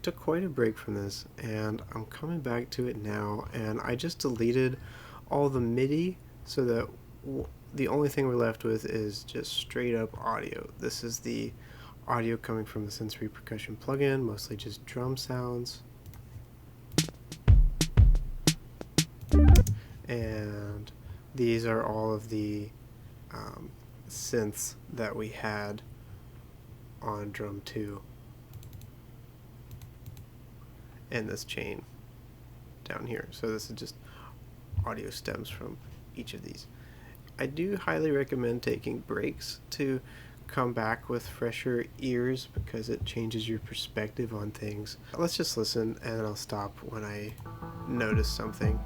took quite a break from this, and I'm coming back to it now, and I just deleted all the MIDI so that the only thing we're left with is just straight up audio. This is the audio coming from the Sensory Percussion plugin, mostly just drum sounds. And these are all of the synths that we had on drum 2 and this chain down here. So this is just audio stems from each of these. I do highly recommend taking breaks to come back with fresher ears because it changes your perspective on things. Let's just listen, and then I'll stop when I notice something.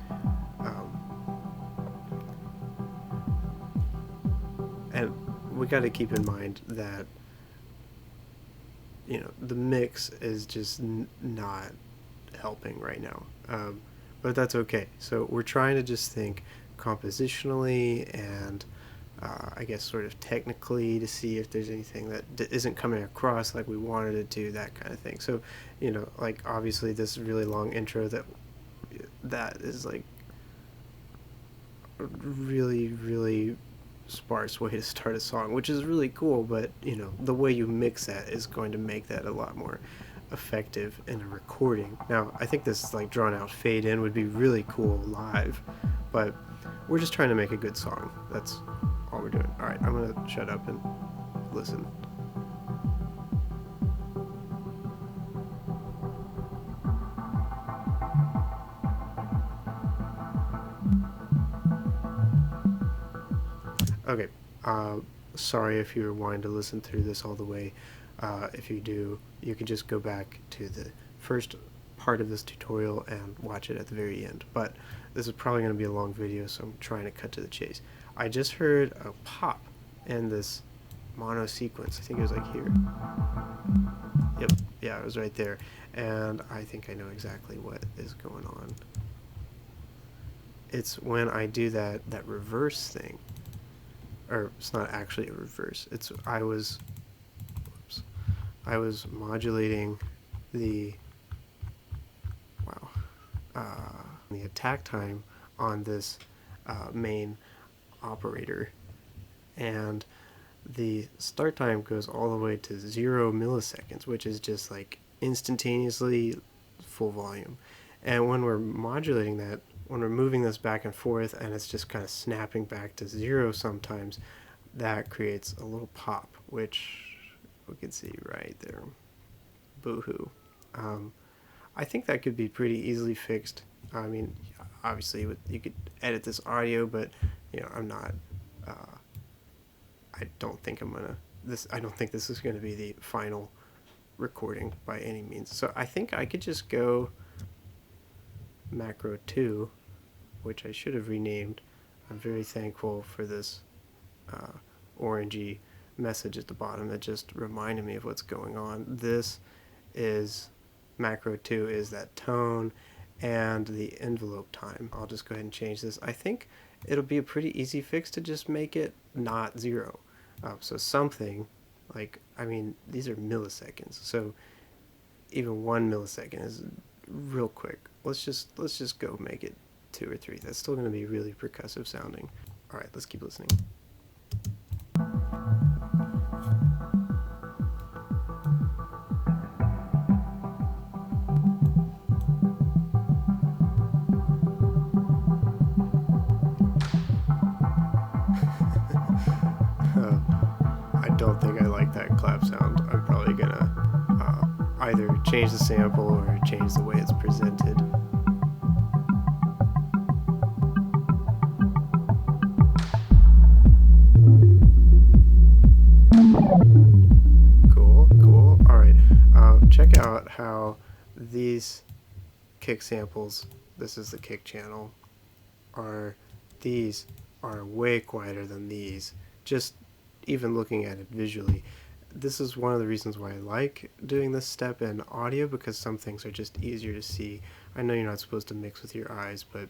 And we got to keep in mind that, you know, the mix is just not helping right now, but that's okay. So we're trying to just think compositionally and I guess sort of technically to see if there's anything that isn't coming across like we wanted it to, that kind of thing. So, you know, like obviously this really long intro that is like a really sparse way to start a song, which is really cool, but you know, the way you mix that is going to make that a lot more effective in a recording. Now, I think this like drawn out fade in would be really cool live, but we're just trying to make a good song. That's all we're doing. All right, I'm gonna shut up and listen. Okay, sorry if you're wanting to listen through this all the way. If you do, you can just go back to the first part of this tutorial and watch it at the very end. But this is probably going to be a long video, so I'm trying to cut to the chase. I just heard a pop in this mono sequence. I think it was like here. Yep, yeah, it was right there. And I think I know exactly what is going on. It's when I do that reverse thing. Or it's not actually a reverse. It's I was modulating the the attack time on this main operator, and the start time goes all the way to 0 milliseconds, which is just like instantaneously full volume. And when we're modulating that, when we're moving this back and forth and it's just kind of snapping back to 0 sometimes, that creates a little pop, which we can see right there. Boo-hoo. I think that could be pretty easily fixed. I mean, obviously you could edit this audio, but you know, I'm not. I don't think I'm gonna. I don't think this is going to be the final recording by any means. So I think I could just go macro 2, which I should have renamed. I'm very thankful for this orangey message at the bottom that just reminded me of what's going on. This is macro 2 is that tone and the envelope time. I'll just go ahead and change this. I think it'll be a pretty easy fix to just make it not 0. So something like, I mean, these are milliseconds, so even 1 millisecond is real quick. Let's just go make it 2 or 3. That's still going to be really percussive sounding. All right, let's keep listening. I don't think I like that clap sound. I'm probably gonna either change the sample or change the way it's presented. Cool. All right, check out how these kick samples, this is the kick channel, these are way quieter than these. Just even looking at it visually, this is one of the reasons why I like doing this step in audio, because some things are just easier to see. I know you're not supposed to mix with your eyes, but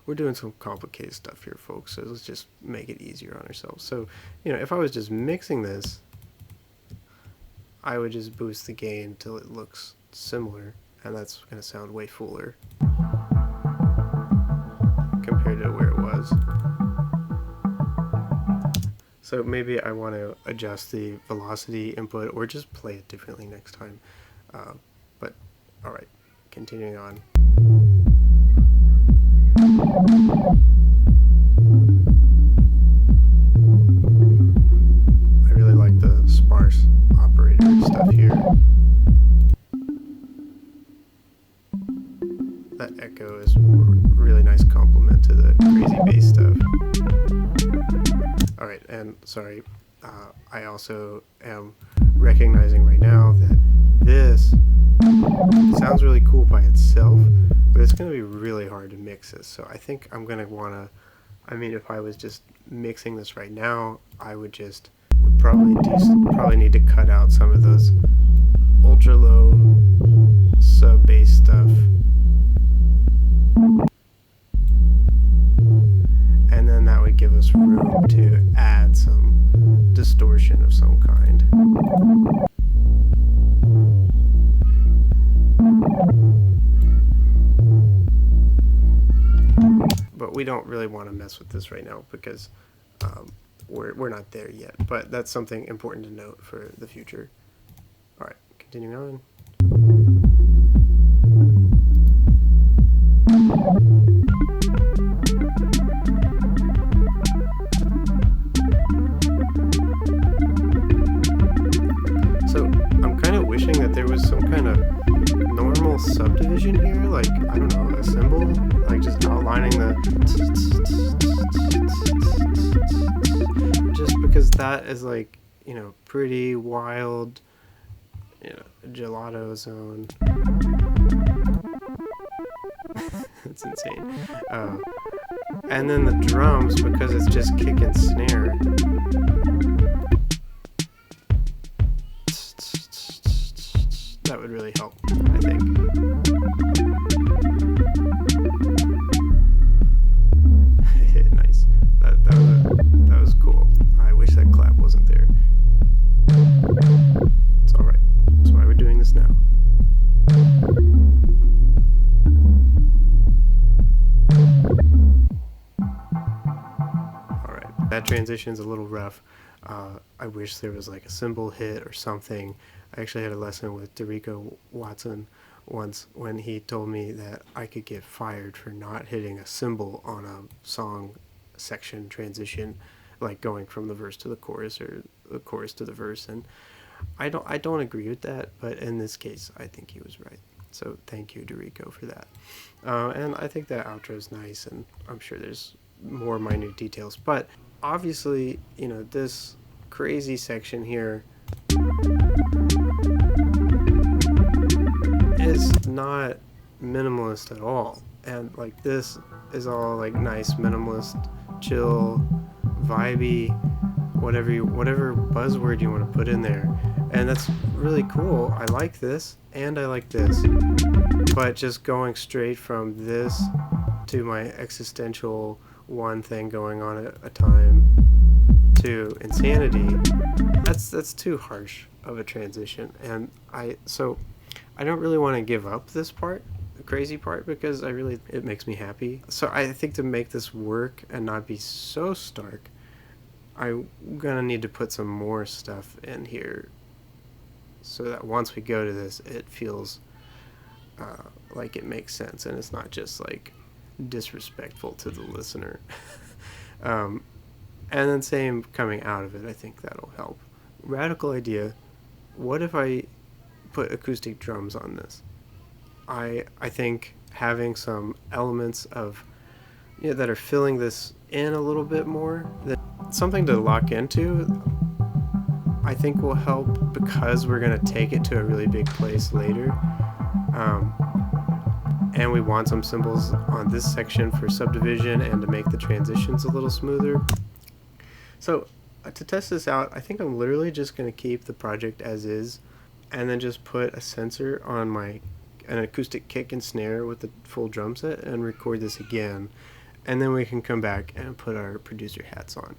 we're doing some complicated stuff here, folks, so let's just make it easier on ourselves. So, you know, if I was just mixing this, I would just boost the gain till it looks similar, and that's going to sound way fuller compared to where it was. So maybe I want to adjust the velocity input or just play it differently next time. But all right, continuing on. I really like the sparse operator stuff here. That echo is a really nice complement to the crazy bass stuff. Alright, and sorry, I also am recognizing right now that this sounds really cool by itself, but it's going to be really hard to mix this. So I think I'm going to want to, I mean, if I was just mixing this right now, I would probably need to cut out some of those ultra low sub bass stuff. And then that would give us room to add some distortion of some kind. But we don't really want to mess with this right now because we're not there yet. But that's something important to note for the future. Alright, continuing on. So I'm kind of wishing that there was some kind of normal subdivision here, like, I don't know, a symbol, like just outlining the just because that is like, you know, pretty wild, you know, gelato zone. It's insane. And then the drums, because it's just kick and snare. That would really help, I think. Nice. That was cool. I wish that clap wasn't there. It's alright. That's why we're doing this now. Alright, that transition's a little rough. I wish there was like a cymbal hit or something. I actually had a lesson with Derico Watson once when he told me that I could get fired for not hitting a cymbal on a song section transition, like going from the verse to the chorus or the chorus to the verse, and I don't agree with that, but in this case I think he was right. So thank you, Derico, for that. And I think that outro is nice, and I'm sure there's more minute details, but obviously, you know, this crazy section here is not minimalist at all, and like this is all like nice minimalist, chill, vibey, whatever buzzword you want to put in there, and that's really cool. I like this and I like this, but just going straight from this to my existential one thing going on at a time to insanity, that's too harsh of a transition, and I don't really want to give up this part, the crazy part, because it makes me happy. So I think to make this work and not be so stark, I'm gonna need to put some more stuff in here so that once we go to this, it feels like it makes sense and it's not just like disrespectful to the listener. And then same coming out of it, I think that'll help. Radical idea. What if I put acoustic drums on this? I think having some elements of, you know, that are filling this in a little bit more, that something to lock into, I think will help, because we're going to take it to a really big place later. And we want some cymbals on this section for subdivision and to make the transitions a little smoother. So to test this out, I think I'm literally just going to keep the project as is and then just put a sensor on an acoustic kick and snare with the full drum set and record this again, and then we can come back and put our producer hats on.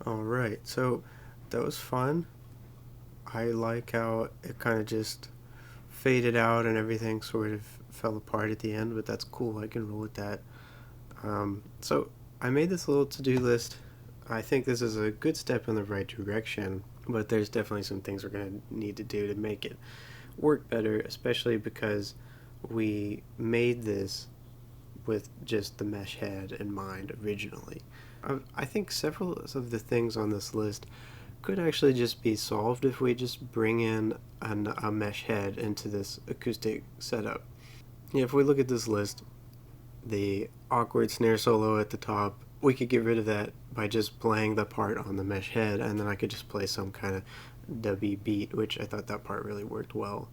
All right, so that was fun. I like how it kind of just faded out and everything sort of fell apart at the end, but that's cool. I can roll with that. So I made this little to-do list. I think this is a good step in the right direction, but there's definitely some things we're going to need to do to make it work better, especially because we made this with just the mesh head in mind originally. I think several of the things on this list could actually just be solved if we just bring in a mesh head into this acoustic setup. If we look at this list, the awkward snare solo at the top, we could get rid of that by just playing the part on the mesh head, and then I could just play some kind of dubby beat, which I thought that part really worked well.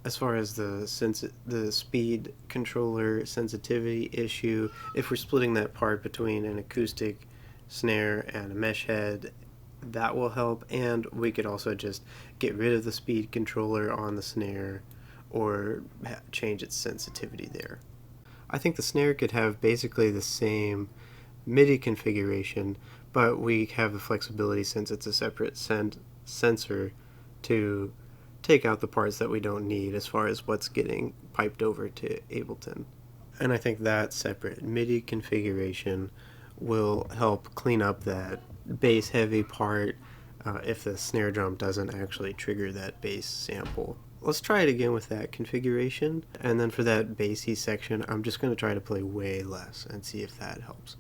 As far as the speed controller sensitivity issue, if we're splitting that part between an acoustic snare and a mesh head, that will help. And we could also just get rid of the speed controller on the snare or change its sensitivity there. I think the snare could have basically the same MIDI configuration, but we have the flexibility, since it's a separate sensor, to take out the parts that we don't need as far as what's getting piped over to Ableton. And I think that separate MIDI configuration will help clean up that bass heavy part if the snare drum doesn't actually trigger that bass sample. Let's try it again with that configuration, and then for that bassy section, I'm just going to try to play way less and see if that helps.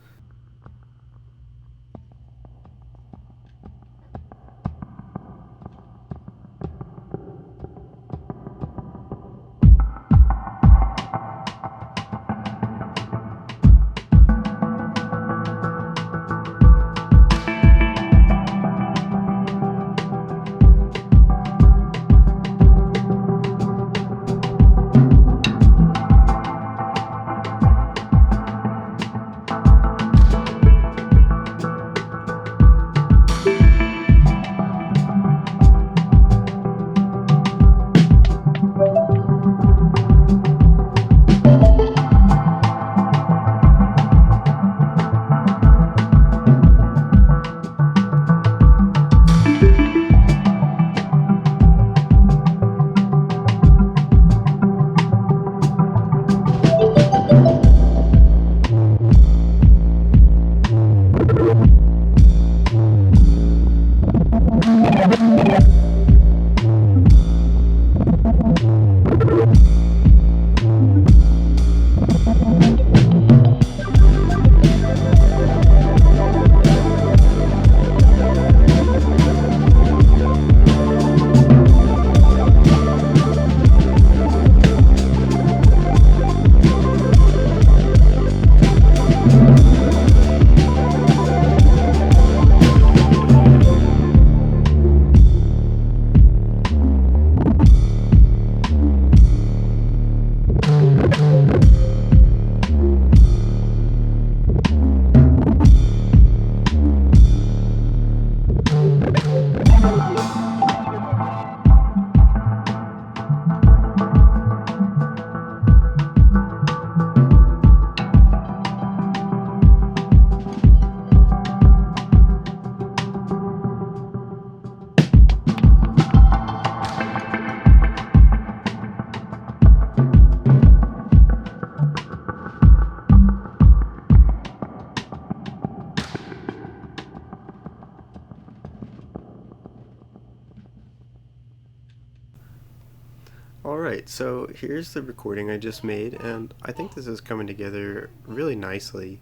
Alright, so here's the recording I just made, and I think this is coming together really nicely.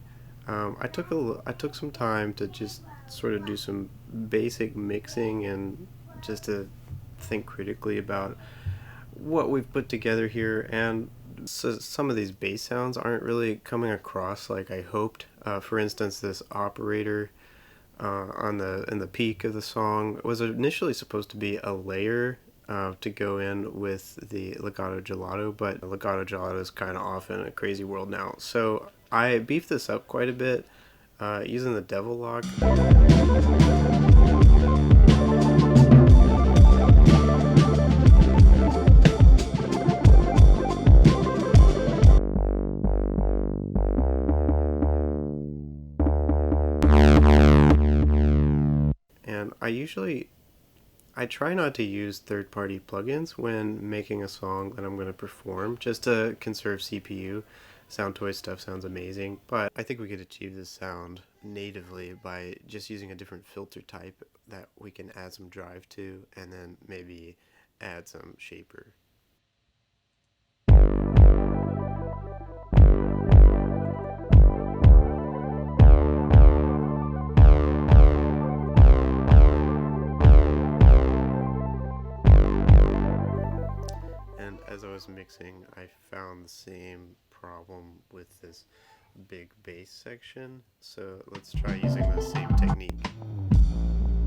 I took some time to just sort of do some basic mixing and just to think critically about what we've put together here, and so some of these bass sounds aren't really coming across like I hoped. For instance, this operator in the peak of the song was initially supposed to be a layer to go in with the legato gelato, but legato gelato is kind of off in a crazy world now. So I beefed this up quite a bit using the devil lock. I try not to use third-party plugins when making a song that I'm going to perform, just to conserve CPU. Soundtoy stuff sounds amazing, but I think we could achieve this sound natively by just using a different filter type that we can add some drive to, and then maybe add some shaper. And as I was mixing, I found the same problem with this big bass section. So let's try using the same technique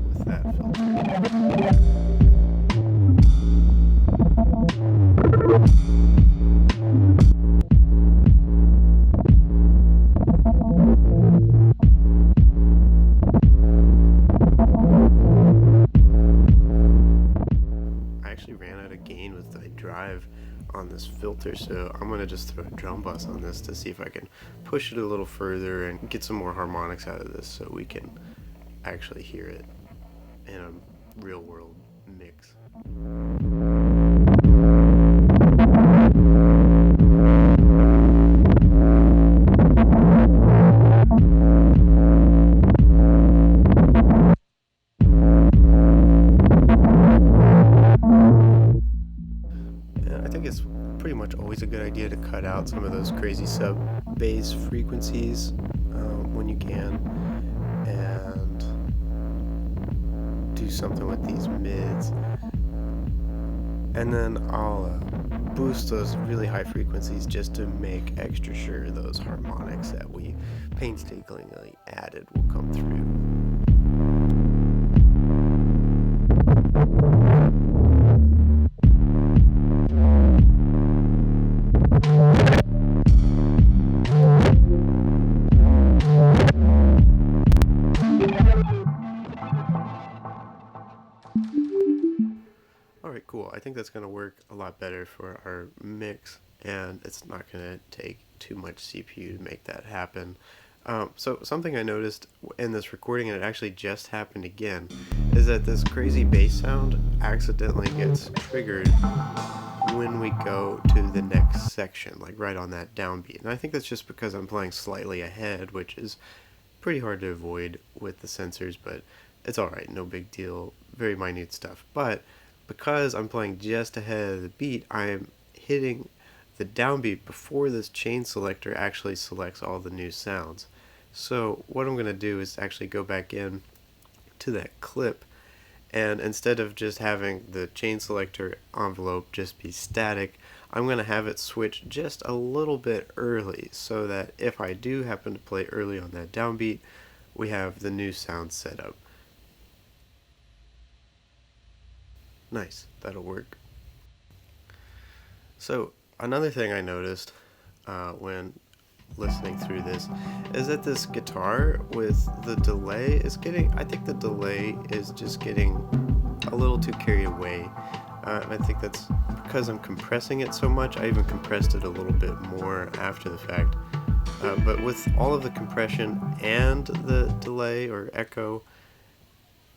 with that filter. I actually ran out of gain with the drive on this filter, so I'm gonna just throw a drum bus on this to see if I can push it a little further and get some more harmonics out of this so we can actually hear it in a real world mix. I think it's pretty much always a good idea to cut out some of those crazy sub bass frequencies when you can, and do something with these mids. And then I'll boost those really high frequencies just to make extra sure those harmonics that we painstakingly added will come through. Alright, cool. I think that's going to work a lot better for our mix, and it's not going to take too much CPU to make that happen. So something I noticed in this recording, and it actually just happened again, is that this crazy bass sound accidentally gets triggered when we go to the next section, like right on that downbeat. And I think that's just because I'm playing slightly ahead, which is pretty hard to avoid with the sensors, but it's alright, no big deal, very minute stuff. But because I'm playing just ahead of the beat, I'm hitting the downbeat before this chain selector actually selects all the new sounds. So what I'm going to do is actually go back in to that clip, and instead of just having the chain selector envelope just be static, I'm going to have it switch just a little bit early, so that if I do happen to play early on that downbeat, we have the new sound set up. Nice, that'll work. So another thing I noticed when listening through this is that this guitar with the delay is I think the delay is just getting a little too carried away. I think that's because I'm compressing it so much. I even compressed it a little bit more after the fact. But with all of the compression and the delay or echo,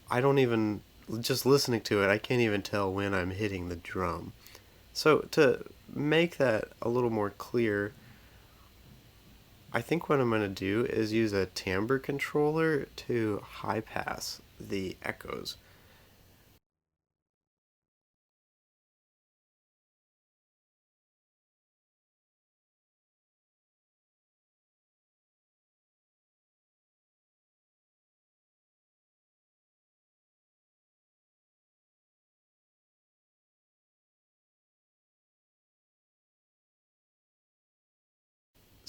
I don't even, just listening to it, I can't even tell when I'm hitting the drum. So to make that a little more clear, I think what I'm going to do is use a timbre controller to high pass the echoes.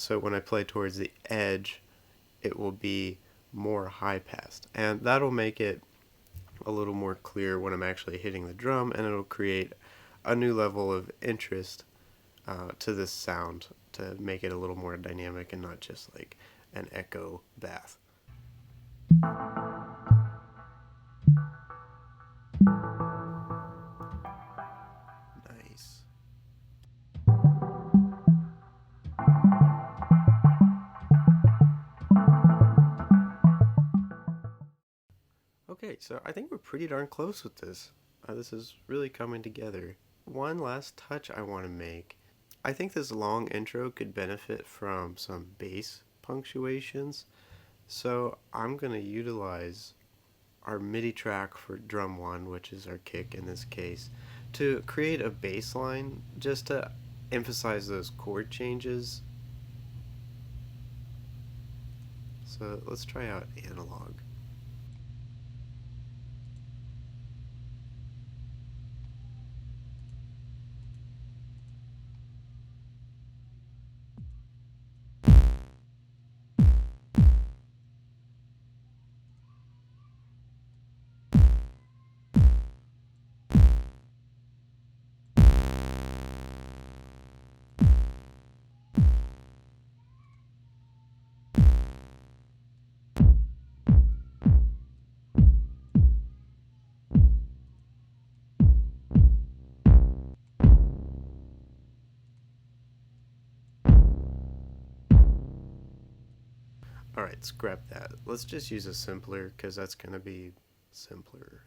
So when I play towards the edge, it will be more high passed, and that'll make it a little more clear when I'm actually hitting the drum, and it'll create a new level of interest to this sound to make it a little more dynamic and not just like an echo bath. Nice. Okay, Alright, so I think we're pretty darn close with this. This is really coming together. One last touch I want to make. I think this long intro could benefit from some bass punctuations, so I'm going to utilize our MIDI track for drum 1, which is our kick in this case, to create a bass line just to emphasize those chord changes. So let's try out analog. Alright, scrap that. Let's just use a simpler, because that's going to be simpler.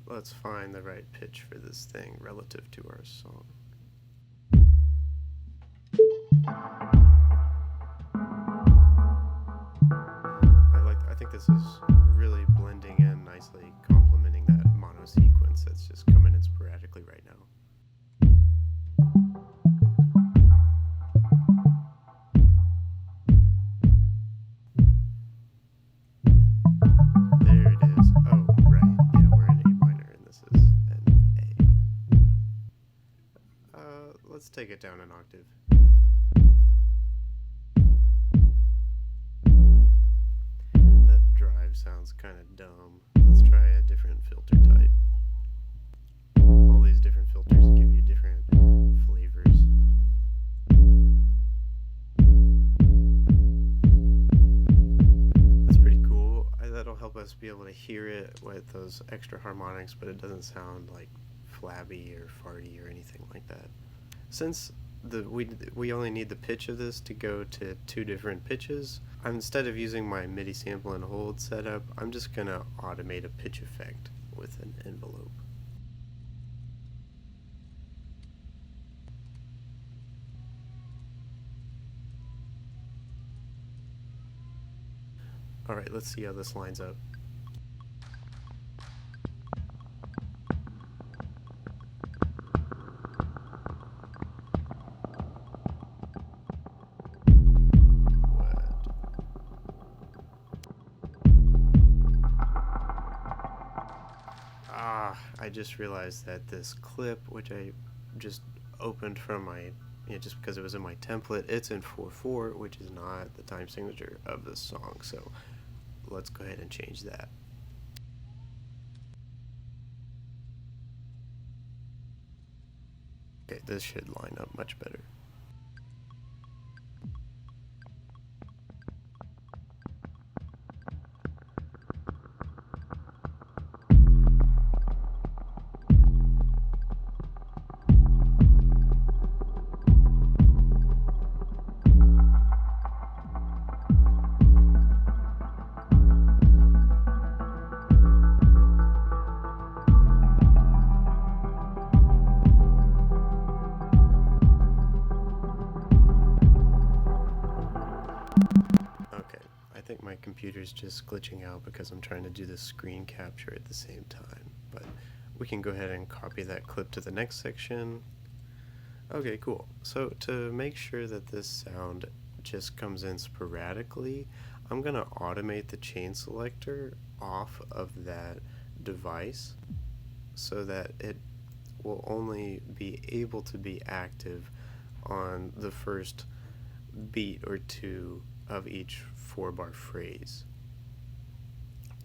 Let's find the right pitch for this thing relative to our song. I think this is really blending in nicely, complementing that mono sequence that's just coming in sporadically right now. There it is. Oh, right. Yeah, we're in A minor and this is an A. Let's take it down an octave. That drive sounds kind of dumb. Let's try a different filter type. All these different filters give you different flavors. That's pretty cool. That'll help us be able to hear it with those extra harmonics, but it doesn't sound like flabby or farty or anything like that. Since we only need the pitch of this to go to 2 different pitches, instead of using my MIDI sample and hold setup, I'm just going to automate a pitch effect with an envelope. Alright, let's see how this lines up. I just realized that this clip, which I just opened from my, just because it was in my template, it's in 4/4, which is not the time signature of this song. So let's go ahead and change that. Okay, this should line up much better. I think my computer's just glitching out because I'm trying to do the screen capture at the same time, but we can go ahead and copy that clip to the next section. Okay, cool. So to make sure that this sound just comes in sporadically, I'm going to automate the chain selector off of that device so that it will only be able to be active on the first beat or two of each 4-bar phrase.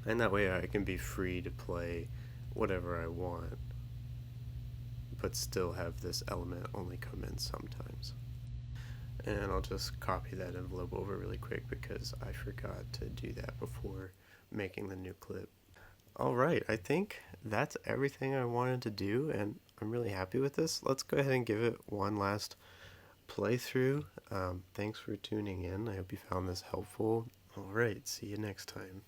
And that way I can be free to play whatever I want, but still have this element only come in sometimes. And I'll just copy that envelope over really quick because I forgot to do that before making the new clip. Alright, I think that's everything I wanted to do, and I'm really happy with this. Let's go ahead and give it one last playthrough. Thanks for tuning in. I hope you found this helpful. Alright, see you next time.